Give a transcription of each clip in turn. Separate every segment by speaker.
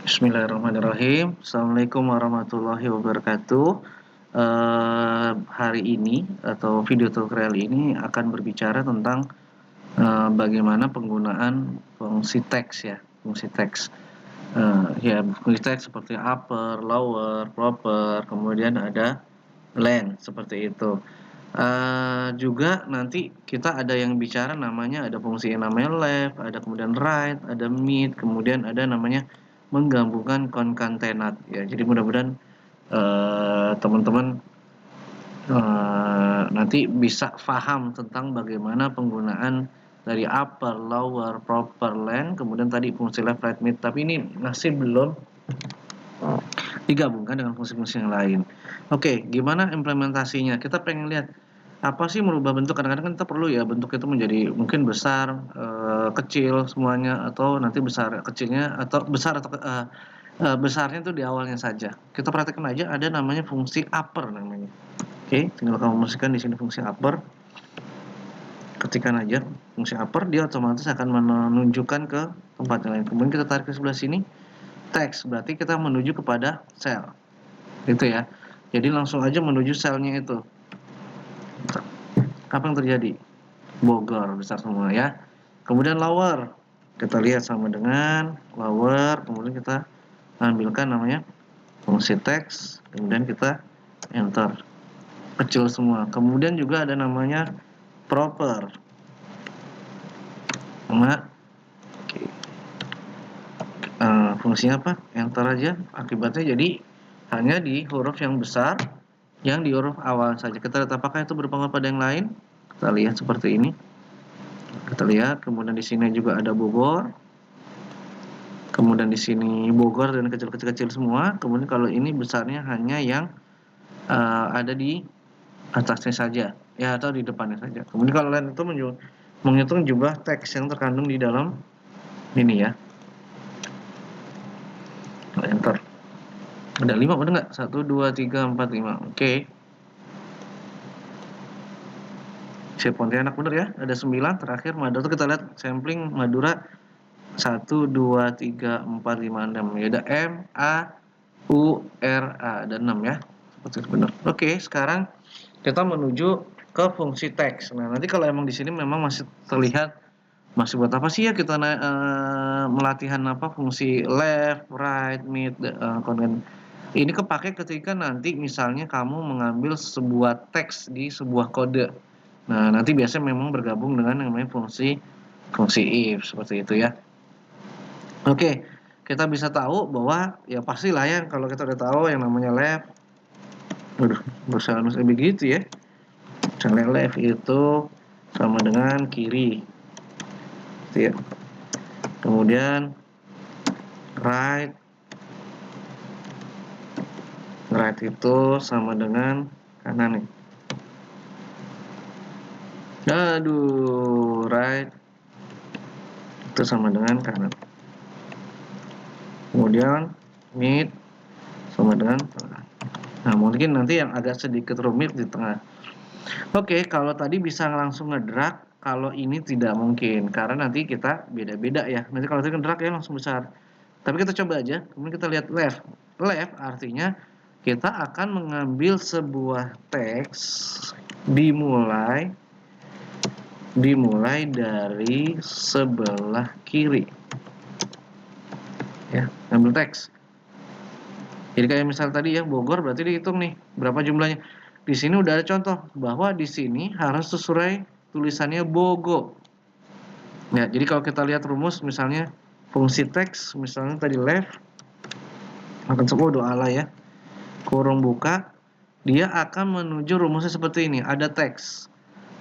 Speaker 1: Bismillahirrahmanirrahim. Assalamualaikum warahmatullahi wabarakatuh. Hari ini atau video tutorial ini akan berbicara tentang bagaimana penggunaan fungsi teks ya, fungsi teks. Fungsi teks seperti upper, lower, proper, kemudian ada len seperti itu. Juga nanti kita ada yang bicara namanya ada fungsi yang namanya left, ada kemudian right, ada mid, kemudian ada namanya menggabungkan konkatenat ya. Jadi mudah-mudahan teman-teman nanti bisa paham tentang bagaimana penggunaan dari upper, lower, proper, len, kemudian tadi fungsi left, right, mid. Tapi ini masih belum digabungkan dengan fungsi-fungsi yang lain. Oke, gimana implementasinya? Kita pengen lihat apa sih merubah bentuk. Kadang-kadang kan kita perlu ya bentuk itu menjadi mungkin besar, kecil semuanya, atau nanti besar kecilnya, atau besar atau besarnya itu di awalnya saja. Kita perhatikan aja ada namanya fungsi upper namanya. Oke, tinggal kamu masukkan di sini fungsi upper. Ketikkan aja fungsi upper, dia otomatis akan menunjukkan ke tempat yang lain. Kemudian kita tarik ke sebelah sini, teks, berarti kita menuju kepada sel. Gitu ya. Jadi langsung aja menuju selnya itu. Apa yang terjadi? Bogor besar semua ya. Kemudian lower, kita lihat sama dengan lower, kemudian kita ambilkan namanya fungsi teks, kemudian kita enter, kecil semua. Kemudian juga ada namanya proper. Nah, fungsinya apa? Enter aja, akibatnya jadi hanya di huruf yang besar, yang di huruf awal saja. Kita lihat apakah itu berpengaruh pada yang lain. Kita lihat seperti ini. Kita lihat, kemudian di sini juga ada Bogor. Kemudian di sini Bogor dan kecil-kecil semua. Kemudian kalau ini besarnya hanya yang ada di atasnya saja, ya, atau di depannya saja. Kemudian kalau lain itu menghitung jumlah teks yang terkandung di dalam ini ya. Enter. Ada 5, benar nggak? 1, 2, 3, 4, 5. Oke. Siap Pontianak bener ya. Ada 9 terakhir. Madura tuh kita lihat sampling Madura 1, 2, 3, 4, 5, 6. Ya ada M, A, U, R, A. Ada 6 ya. Seperti itu benar. Oke, sekarang kita menuju ke fungsi teks. Nah, nanti kalau emang di sini memang masih terlihat masih buat apa sih ya kita melatihan apa fungsi left, right, mid, ini kepake ketika nanti misalnya kamu mengambil sebuah teks di sebuah kode. Nah, nanti biasanya memang bergabung dengan yang namanya fungsi if seperti itu ya. Oke, kita bisa tahu bahwa ya pastilah ya kalau kita udah tahu yang namanya left. Waduh, berusaha begitu ya. Misalnya left itu sama dengan kiri. Gitu ya. Kemudian right itu sama dengan kanan nih. Aduh, right itu sama dengan kanan. Kemudian mid sama dengan tengah. Nah, mungkin nanti yang agak sedikit rumit di tengah. Oke, kalau tadi bisa langsung ngedrag, kalau ini tidak mungkin karena nanti kita beda-beda ya. Nanti kalau tadi ngedrag ya langsung besar. Tapi kita coba aja, kemudian kita lihat left. Left artinya kita akan mengambil sebuah teks dimulai dari sebelah kiri. Ya, ambil teks. Jadi kayak misal tadi ya Bogor berarti dihitung nih berapa jumlahnya. Di sini udah ada contoh bahwa di sini harus sesuai tulisannya Bogo. Ya, jadi kalau kita lihat rumus misalnya fungsi teks misalnya tadi left akan semua doa Allah ya. Kurung buka, dia akan menuju rumusnya seperti ini, ada teks.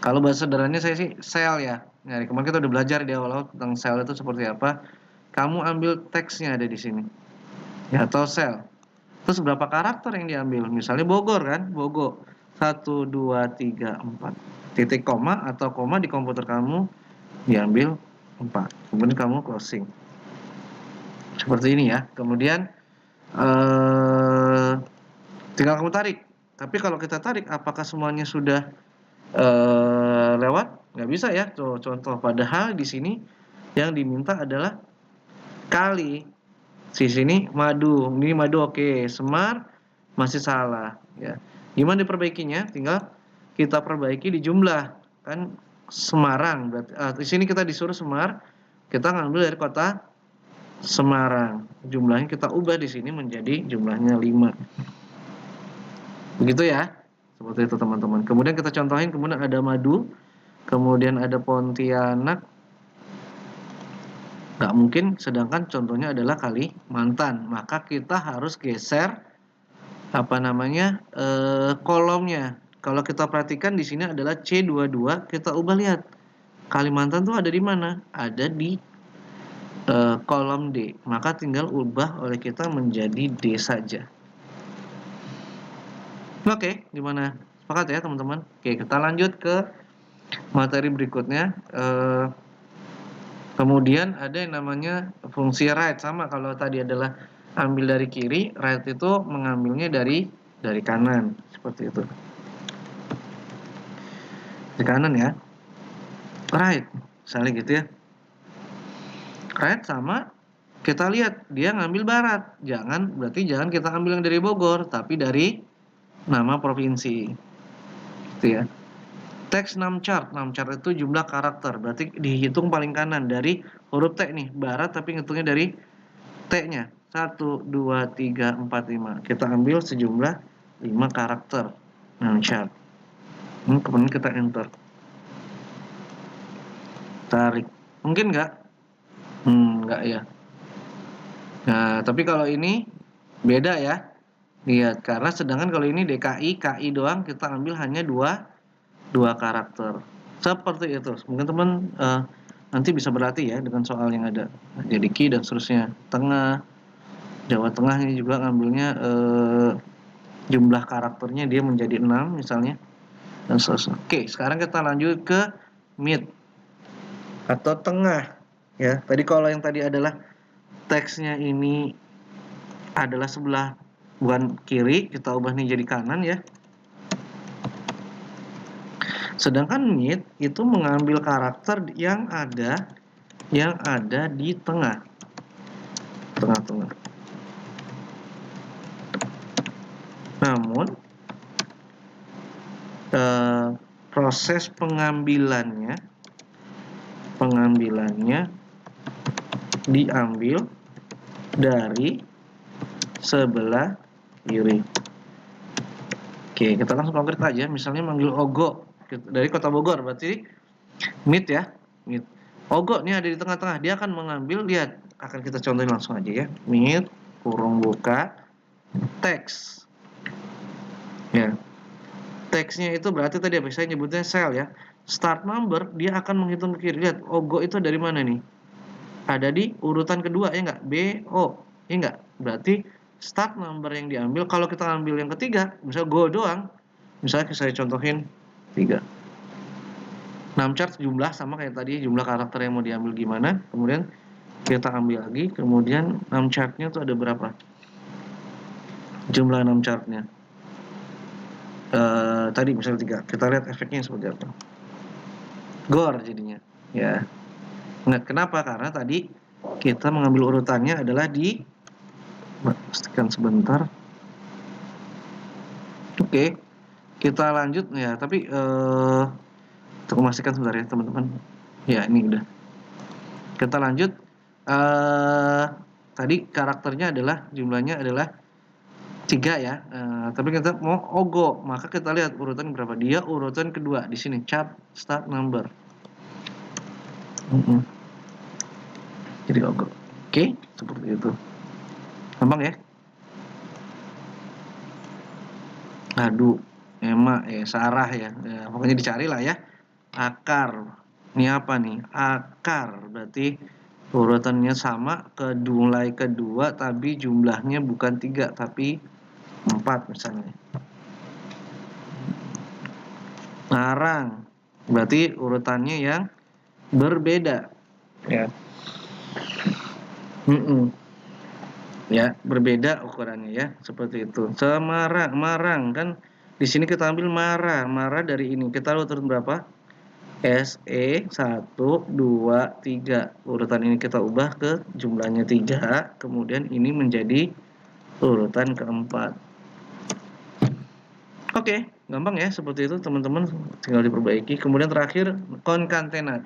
Speaker 1: Kalau bahasa sederhananya saya sih sel ya. Nah, kemarin kita udah belajar di awal tentang sel itu seperti apa. Kamu ambil teksnya ada di sini. Ya, atau sel. Terus berapa karakter yang diambil? Misalnya Bogor kan, Bogo. 1, 2, 3, 4. Titik koma atau koma di komputer kamu diambil 4. Kemudian kamu closing. Seperti ini ya. Kemudian tinggal kamu tarik. Tapi kalau kita tarik, apakah semuanya sudah lewat? Nggak bisa ya. Contoh. Padahal di sini yang diminta adalah kali. Di sini madu, ini madu oke, Semar masih salah ya. Gimana diperbaikinya? Tinggal kita perbaiki di jumlah. Kan Semarang berarti di sini kita disuruh Semar, kita ngambil dari kota Semarang. Jumlahnya kita ubah di sini menjadi jumlahnya 5. Begitu ya. Seperti itu teman-teman. Kemudian kita contohin, kemudian ada madu, kemudian ada Pontianak, nggak mungkin, sedangkan contohnya adalah Kalimantan, maka kita harus geser kolomnya. Kalau kita perhatikan di sini adalah C22, kita ubah, lihat Kalimantan tuh ada di mana? Ada di kolom D, maka tinggal ubah oleh kita menjadi D saja. Oke, gimana? Sepakat ya teman-teman? Oke, kita lanjut ke materi berikutnya. Kemudian ada yang namanya fungsi right, sama kalau tadi adalah ambil dari kiri, right itu mengambilnya dari kanan, seperti itu. Dari kanan ya. Right, misalnya gitu ya. Right sama kita lihat dia ngambil barat. Berarti jangan kita ambil yang dari Bogor, tapi dari nama provinsi. Gitu ya. Teks 6 chart itu jumlah karakter, berarti dihitung paling kanan dari huruf T nih, barat tapi ngitungnya dari T-nya. 1, 2, 3, 4, 5. Kita ambil sejumlah 5 karakter 6 chart. Kemudian kita enter. Tarik. Mungkin nggak? Nggak ya. Nah, tapi kalau ini beda ya. Lihat, karena sedangkan kalau ini DKI, KI doang, kita ambil hanya 2 karakter. Seperti itu. Mungkin teman nanti bisa berlatih ya dengan soal yang ada. Jadi Ki dan seterusnya. Tengah, Jawa Tengah ini juga ngambilnya jumlah karakternya dia menjadi 6 misalnya. Dan seterusnya. Oke, sekarang kita lanjut ke mid atau tengah. Ya, tadi kalau yang tadi adalah teksnya ini adalah sebelah bukan kiri, kita ubah nih jadi kanan ya. Sedangkan mid itu mengambil karakter yang ada di tengah. Tengah-tengah. Namun proses pengambilannya diambil dari sebelah kiri. Oke, kita langsung konkret aja. Misalnya manggil Ogo dari kota Bogor, berarti mid ya. Mid. Ogo ini ada di tengah-tengah, dia akan mengambil, lihat, akan kita contohin langsung aja ya. Mid, kurung buka, teks. Ya. Teksnya itu berarti tadi apa? Saya nyebutnya sel ya. Start number, dia akan menghitung ke kiri. Lihat, Ogo itu dari mana nih? Ada di urutan kedua, ya nggak? B, O. Ya nggak? Berarti start number yang diambil, kalau kita ambil yang ketiga, misalnya Go doang, misalnya saya contohin 3. 6 chart jumlah sama kayak tadi, jumlah karakter yang mau diambil gimana. Kemudian kita ambil lagi, kemudian 6 chartnya tuh ada berapa? Jumlah 6 chartnya. Tadi misalnya 3. Kita lihat efeknya seperti apa. Gor jadinya. Ya. Nah, kenapa? Karena tadi kita mengambil urutannya adalah di, pastikan sebentar. Oke. Kita lanjut ya, tapi untuk memastikan sebentar ya teman-teman. Ya, ini udah. Kita lanjut. Tadi karakternya adalah, jumlahnya adalah 3 ya. Tapi kita mau Ogo, maka kita lihat urutan berapa. Dia urutan kedua di sini, chart start number. Jadi Ogo. Oke, seperti itu. Gampang ya. Aduh, emak ya, Sarah ya. Pokoknya dicari lah ya. Akar. Ini apa nih? Akar. Berarti urutannya sama, mulai kedua, tapi jumlahnya bukan 3, tapi 4 misalnya. Ngarang. Berarti urutannya yang berbeda. Ya. Ya, berbeda ukurannya ya, seperti itu. Semarang, marang kan di sini kita ambil marah dari ini. Kita lihat turun berapa? SE 1, 2, 3. Urutan ini kita ubah ke jumlahnya 3, kemudian ini menjadi urutan keempat. Oke, gampang ya seperti itu teman-teman, tinggal diperbaiki. Kemudian terakhir konkatenat.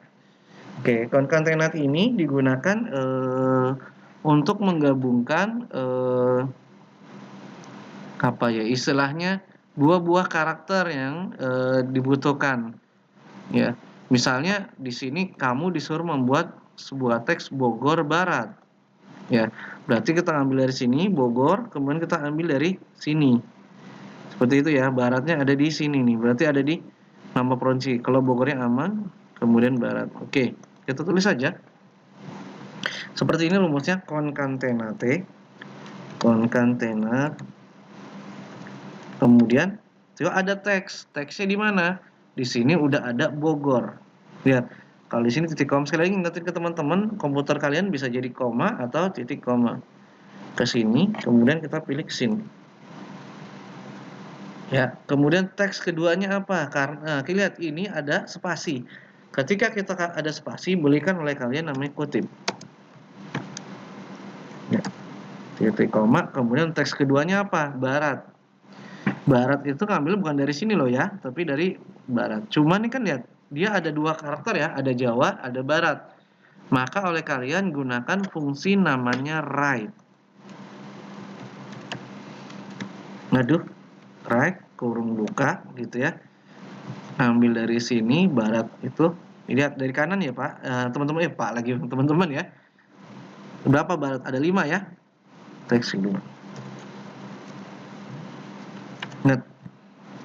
Speaker 1: Oke, konkatenat ini digunakan untuk menggabungkan apa ya istilahnya buah-buah karakter yang dibutuhkan. Ya, misalnya di sini kamu disuruh membuat sebuah teks Bogor Barat. Ya, berarti kita ambil dari sini Bogor, kemudian kita ambil dari sini. Seperti itu ya, baratnya ada di sini nih. Berarti ada di nama provinsi. Kalau Bogornya aman, kemudian barat. Oke, kita tulis saja. Seperti ini rumusnya konkatenate. Konkatenat. Kemudian ada teks. Teksnya di mana? Di sini udah ada Bogor. Lihat, kalau di sini titik koma. Sekali lagi ingetin ke teman-teman, komputer kalian bisa jadi koma atau titik koma. Ke sini, kemudian kita pilih ke sini. Ya, kemudian teks keduanya apa? Karena kita lihat ini ada spasi. Ketika kita ada spasi, berikan oleh kalian namanya kutip. Ya, titik koma, kemudian teks keduanya apa? Barat. Barat itu ngambil bukan dari sini loh ya, tapi dari barat. Cuman ini kan lihat, dia ada dua karakter ya, ada Jawa, ada Barat. Maka oleh kalian gunakan fungsi namanya right. Ngaduh, right, kurung buka gitu ya. Ambil dari sini, barat itu. Lihat dari kanan ya Pak, teman-teman Pak lagi teman-teman ya. Berapa barat? Ada 5 ya. Teks dulu.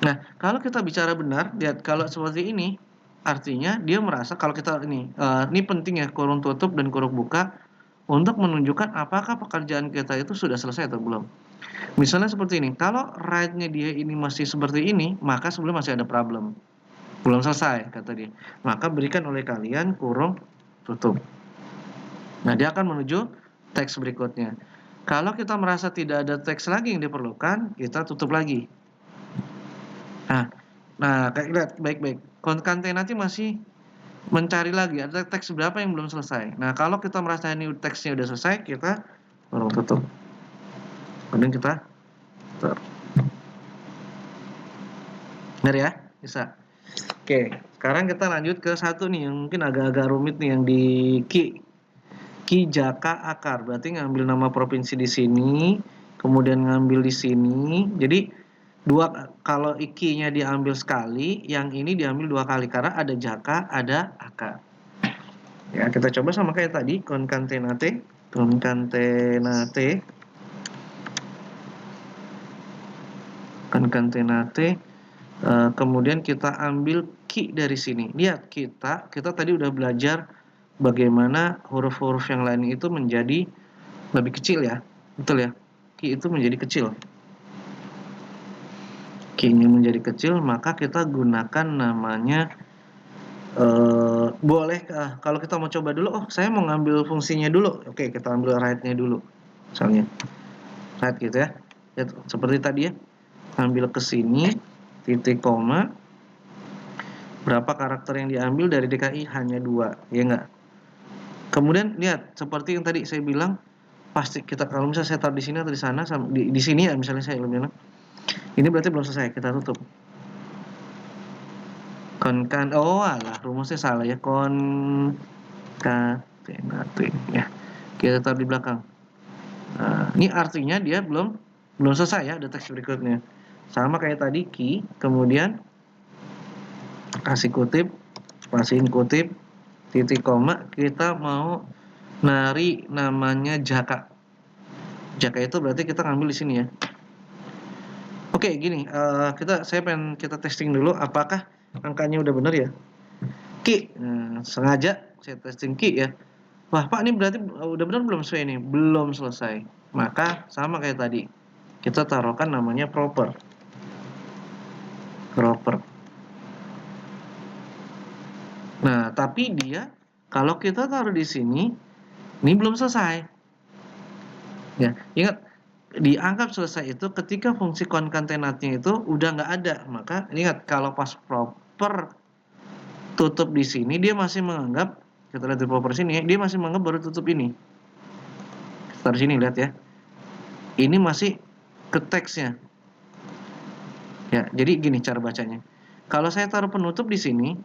Speaker 1: Nah, kalau kita bicara benar, lihat kalau seperti ini, artinya dia merasa kalau kita ini penting ya kurung tutup dan kurung buka untuk menunjukkan apakah pekerjaan kita itu sudah selesai atau belum. Misalnya seperti ini, kalau right-nya dia ini masih seperti ini, maka sebelum masih ada problem. Belum selesai, kata dia. Maka berikan oleh kalian kurung tutup. Nah, dia akan menuju teks berikutnya. Kalau kita merasa tidak ada teks lagi yang diperlukan, kita tutup lagi. Nah, lihat baik-baik. Konkatenati masih mencari lagi ada teks berapa yang belum selesai. Nah, kalau kita merasa ini teksnya udah selesai, kita kurung tutup. Kemudian kita tutup. Benar ya? Bisa. Oke, sekarang kita lanjut ke satu nih yang mungkin agak-agak rumit nih yang di Ki. Ki Jaka Akar. Berarti ngambil nama provinsi di sini, kemudian ngambil di sini. Jadi kalau iki-nya diambil sekali, yang ini diambil 2 kali karena ada jaka, ada akar. Ya, kita coba sama kayak tadi, konkatenate, kemudian kita ambil ki dari sini. Lihat, kita tadi udah belajar bagaimana huruf-huruf yang lain itu menjadi lebih kecil ya. Betul ya? Ki itu menjadi kecil. Ki-nya menjadi kecil, maka kita gunakan namanya boleh kalau kita mau coba dulu, saya mau ngambil fungsinya dulu. Oke, kita ambil right-nya dulu. Misalnya right gitu ya. Seperti tadi ya. Ambil ke sini, titik koma. Berapa karakter yang diambil dari DKI? Hanya 2, ya enggak? Kemudian lihat, seperti yang tadi saya bilang, pasti kita kalau misalnya saya taruh di sini atau di sana, di sini ya misalnya saya bilang, ini berarti belum selesai, kita tutup. Rumusnya salah ya, konkatenate ya. Kita taruh di belakang. Nah, ini artinya dia belum selesai ya, ada teks berikutnya. Sama kayak tadi ki, kemudian kasih kutip, spasiin kutip, titik koma, kita mau nari namanya jaka. Jaka itu berarti kita ngambil di sini ya. Oke, gini, saya pengen kita testing dulu apakah angkanya udah benar ya. Ki, sengaja saya testing ki ya. Wah, Pak, ini berarti udah benar belum sesuai ini? Belum selesai. Maka sama kayak tadi. Kita taruhkan namanya proper. Nah, tapi dia kalau kita taruh di sini, ini belum selesai. Ya, ingat dianggap selesai itu ketika fungsi konkatenatnya itu udah nggak ada. Maka ingat kalau pas proper tutup di sini dia masih menganggap, kita lihat di proper sini ya, dia masih menganggap baru tutup ini. Taruh sini, lihat ya. Ini masih ke teksnya. Ya, jadi gini cara bacanya. Kalau saya taruh penutup di sini,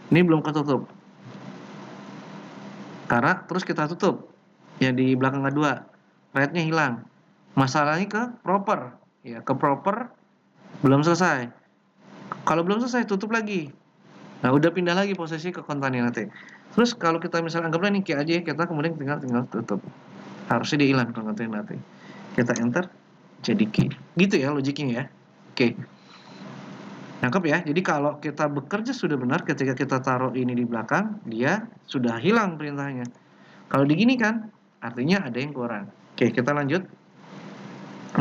Speaker 1: ini belum ketutup. Karena terus kita tutup. Ya di belakang kedua, right-nya hilang. Masalahnya ke proper. Ya, ke proper belum selesai. Kalau belum selesai tutup lagi. Nah, udah pindah lagi posisi ke kontaminate. Terus kalau kita misalnya anggaplah ini key aja, kita kemudian tinggal tutup. Harusnya dia hilang kontaminate. Kita enter jadi key. Gitu ya logiknya ya. Oke. Nangkep ya? Jadi kalau kita bekerja sudah benar ketika kita taruh ini di belakang, dia sudah hilang perintahnya. Kalau digini kan, artinya ada yang kurang. Oke, kita lanjut.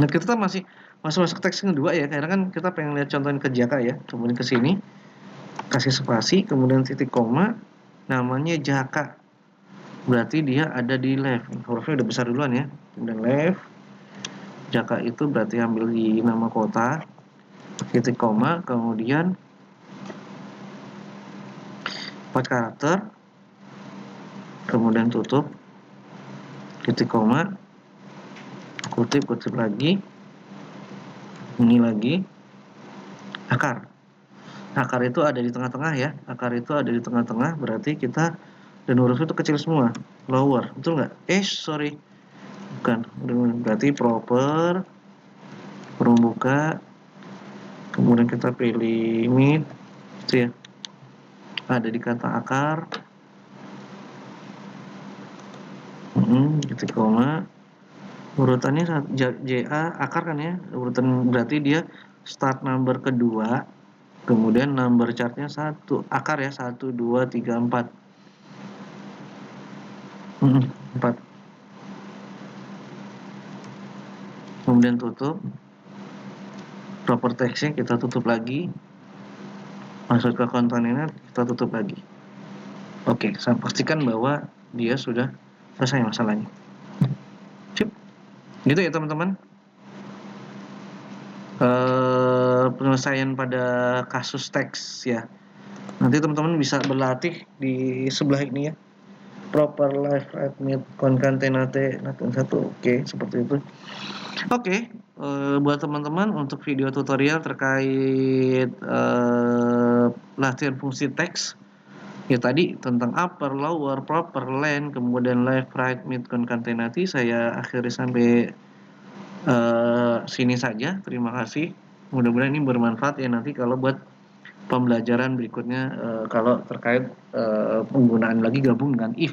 Speaker 1: Nah, kita masih masuk teks kedua ya, karena kan kita pengen lihat contohin ke Jaka ya. Kemudian ke sini, kasih spasi, kemudian titik koma, namanya Jaka. Berarti dia ada di left. Hurufnya udah besar duluan ya. Kemudian left. Jaka itu berarti ambil di nama kota, titik koma, kemudian 4 karakter, kemudian tutup, titik koma, kutip lagi, ini lagi, akar. Akar itu ada di tengah-tengah ya, akar itu ada di tengah-tengah, berarti kita dan huruf itu kecil semua, lower, betul nggak? Sorry, bukan, berarti proper, buka, kemudian kita pilih mid, itu ya, ada di kata akar, titik koma, urutannya JA akar kan ya, urutan berarti dia start number kedua, kemudian number chartnya 1, akar ya, 1, 2, 3, 4. 4. Kemudian tutup, proper text-nya kita tutup lagi, masuk ke kontainer, kita tutup lagi. Oke, saya pastikan bahwa dia sudah selesai masalahnya. Sip. Gitu ya teman-teman. Penyelesaian pada kasus teks ya. Nanti teman-teman bisa berlatih di sebelah ini ya. Proper live admit concatenate satu. Oke, seperti itu. Oke, buat teman-teman untuk video tutorial terkait latihan fungsi teks ya tadi tentang upper, lower, proper, len, kemudian left, right, mid, concatenate saya akhiri sampai sini saja. Terima kasih. Mudah-mudahan ini bermanfaat ya nanti kalau buat pembelajaran berikutnya kalau terkait penggunaan lagi gabung dengan if